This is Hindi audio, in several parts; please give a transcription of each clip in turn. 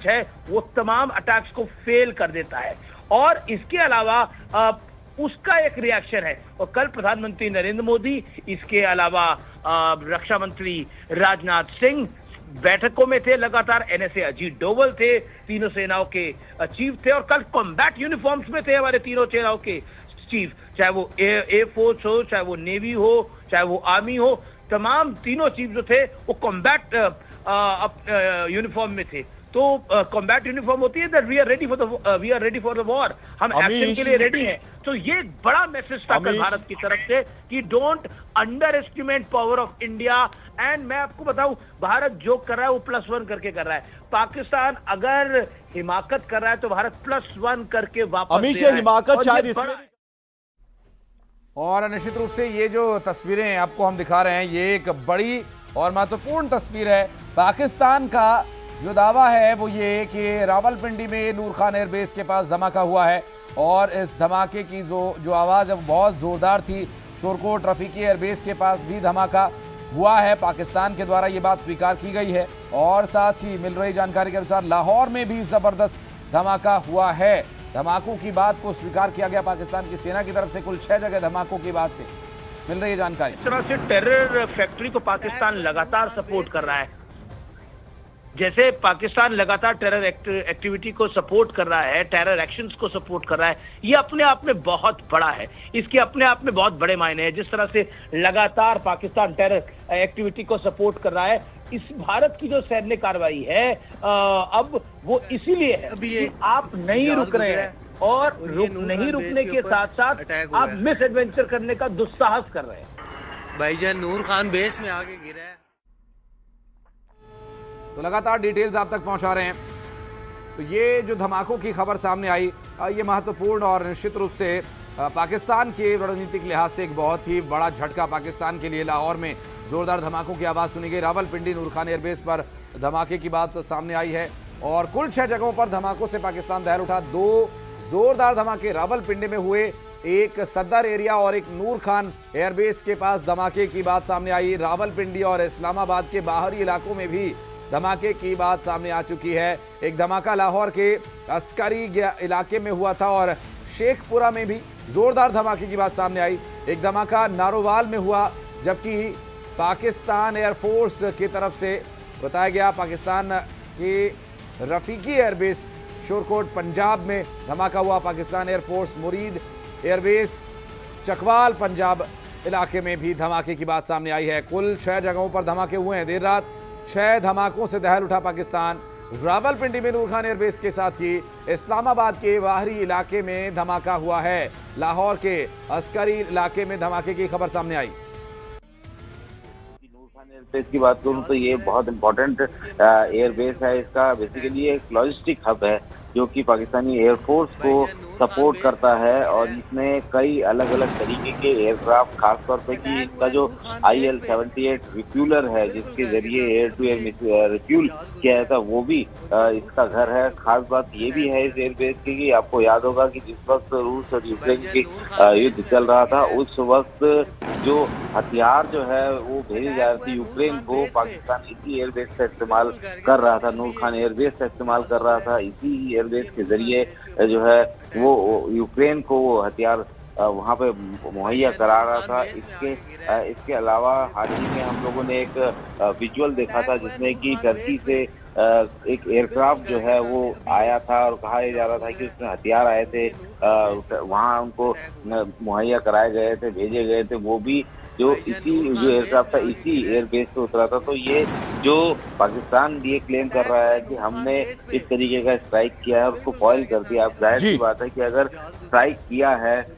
है वो तमाम अटैक्स को फेल कर देता है। और इसके अलावा उसका एक रिएक्शन है। और कल प्रधानमंत्री नरेंद्र मोदी, इसके अलावा रक्षा मंत्री राजनाथ सिंह बैठकों में थे लगातार, एनएसए अजीत डोवल थे, तीनों सेनाओं के चीफ थे, और कल कॉम्बैट यूनिफॉर्म्स में थे हमारे तीनों सेनाओं के चीफ, चाहे वो एयरफोर्स हो, चाहे वो नेवी हो, चाहे वो आर्मी हो, तमाम तीनों चीफ जो थे वो कॉम्बैट यूनिफॉर्म में थे। तो कॉम्बैट यूनिफॉर्म होती है that we are ready for the war, हम एक्शन के लिए रेडी हैं। तो ये एक बड़ा मैसेज था कल भारत की तरफ से कि don't under estimate power of India. And मैं आपको बताऊं, भारत जो कर रहा है वो +1 करके कर रहा है। पाकिस्तान अगर हिमाकत कर रहा है तो भारत +1 करके वापस दे रहा है। हिमाकत शायद और निश्चित रूप से ये जो तस्वीरें आपको हम दिखा रहे हैं, ये एक बड़ी और महत्वपूर्ण तस्वीर है। पाकिस्तान का जो दावा है वो ये कि रावलपिंडी में नूर खान एयरबेस के पास धमाका हुआ है, और इस धमाके की जो आवाज़ है वो बहुत ज़ोरदार थी। शोरकोट रफीकी एयरबेस के पास भी धमाका हुआ है, पाकिस्तान के द्वारा ये बात स्वीकार की गई है। और साथ ही मिल रही जानकारी के अनुसार लाहौर में भी ज़बरदस्त धमाका हुआ है। धमाकों की बात को स्वीकार किया गया पाकिस्तान की सेना की तरफ से। कुल 6 जगह धमाकों की बात से मिल रही है जानकारी। इस तरह से टेरर फैक्ट्री को पाकिस्तान लगातार सपोर्ट कर रहा है। जैसे पाकिस्तान लगातार टेरर एक्टिविटी को सपोर्ट कर रहा है, टेरर एक्शंस को सपोर्ट कर रहा है, ये अपने आप में बहुत बड़ा है, इसके अपने आप में बहुत बड़े मायने हैं। जिस तरह से लगातार पाकिस्तान टेरर एक्टिविटी को सपोर्ट कर रहा है, इस भारत की जो सैन्य कार्रवाई है अब वो इसीलिए है कि आप नहीं रुक रहे हैं, और नहीं रुकने के साथ साथ आप मिस एडवेंचर करने का दुस्साहस कर रहे हैं। भाईजान नूर खान बेस में आगे गिरा है। तो लगातार डिटेल्स आप तक पहुंचा रहे हैं। तो ये जो धमाकों की खबर सामने आई, ये महत्वपूर्ण और निश्चित रूप से पाकिस्तान के रणनीतिक लिहाज से एक बहुत ही बड़ा झटका पाकिस्तान के लिए। लाहौर में जोरदार धमाकों की आवाज़ सुनी गई। रावलपिंडी नूर खान एयरबेस पर धमाके की बात सामने आई है, और कुल 6 जगहों पर धमाकों से पाकिस्तान दहल उठा। 2 जोरदार धमाके रावलपिंडी में हुए, एक सदर एरिया और एक नूर खान एयरबेस के पास धमाके की बात सामने आई। रावलपिंडी और इस्लामाबाद के बाहरी इलाकों में भी धमाके की बात सामने आ चुकी है। एक धमाका लाहौर के अस्करी इलाके में हुआ था, और शेखपुरा में भी जोरदार धमाके की बात सामने आई। एक धमाका नारोवाल में हुआ, जबकि पाकिस्तान एयरफोर्स की तरफ से बताया गया पाकिस्तान के रफीकी एयरबेस शोरकोट पंजाब में धमाका हुआ। पाकिस्तान एयरफोर्स मुरीद एयरबेस चकवाल पंजाब इलाके में भी धमाके की बात सामने आई है। कुल 6 जगहों पर धमाके हुए हैं। देर रात 6 धमाकों से दहल उठा पाकिस्तान। रावलपिंडी में नूर खान एयरबेस के साथ ही इस्लामाबाद के बाहरी इलाके में धमाका हुआ है। लाहौर के अस्करी इलाके में धमाके की खबर सामने आई। नूर खान एयरबेस की बात करूं तो ये बहुत इंपॉर्टेंट एयरबेस है। इसका बेसिकली एक लॉजिस्टिक हब है जो कि पाकिस्तानी एयरफोर्स को सपोर्ट करता है, और इसमें कई अलग अलग तरीके के एयरक्राफ्ट, खासतौर पे कि इसका जो IL-78 रिफ्यूलर है जिसके जरिए एयर टू एयर रिफ्यूल किया जाता है, वो भी इसका घर है। खास बात ये भी है इस एयरबेस की कि आपको याद होगा कि जिस वक्त रूस और यूक्रेन की युद्ध चल रहा था, उस वक्त जो हथियार जो है वो भेजे जा रहे थे यूक्रेन को, पाकिस्तान इसी एयरबेस का इस्तेमाल कर रहा था, नूर खान एयरबेस का इस्तेमाल कर रहा था। इसी एयरबेस के जरिए जो है वो यूक्रेन को वो हथियार वहाँ पे मुहैया करा रहा था। इसके अलावा हाल ही में हम लोगों ने एक विजुअल देखा था जिसमें कि टर्की से एक एयरक्राफ्ट जो है वो आया था, और कहा जा रहा था कि उसमें हथियार आए थे, वहाँ उनको मुहैया कराए गए थे, भेजे गए थे। वो भी जो एयरक्राफ्ट था इसी एयरबेस से उतरा था। तो ये जो पाकिस्तान ये क्लेम कर रहा है कि हमने इस तरीके का स्ट्राइक किया है, उसको फॉइल कर दिया। अब जाहिर सी बात है कि अगर स्ट्राइक किया है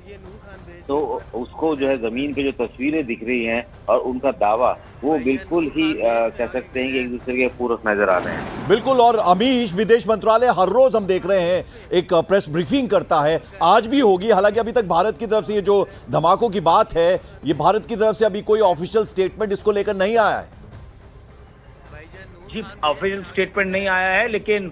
तो उसको जो है जमीन पे जो तस्वीरें दिख रही हैं और उनका दावा, वो बिल्कुल ही कह सकते हैं कि एक दूसरे के पूरक नजर आ रहे हैं। बिल्कुल। और अमीश, विदेश मंत्रालय हर रोज हम देख रहे हैं एक प्रेस ब्रीफिंग करता है, आज भी होगी। हालांकि अभी तक भारत की तरफ से ये जो धमाकों की बात है, ये भारत की तरफ से अभी कोई ऑफिशियल स्टेटमेंट इसको लेकर नहीं आया है। जी, ऑफिशियल स्टेटमेंट नहीं आया है, लेकिन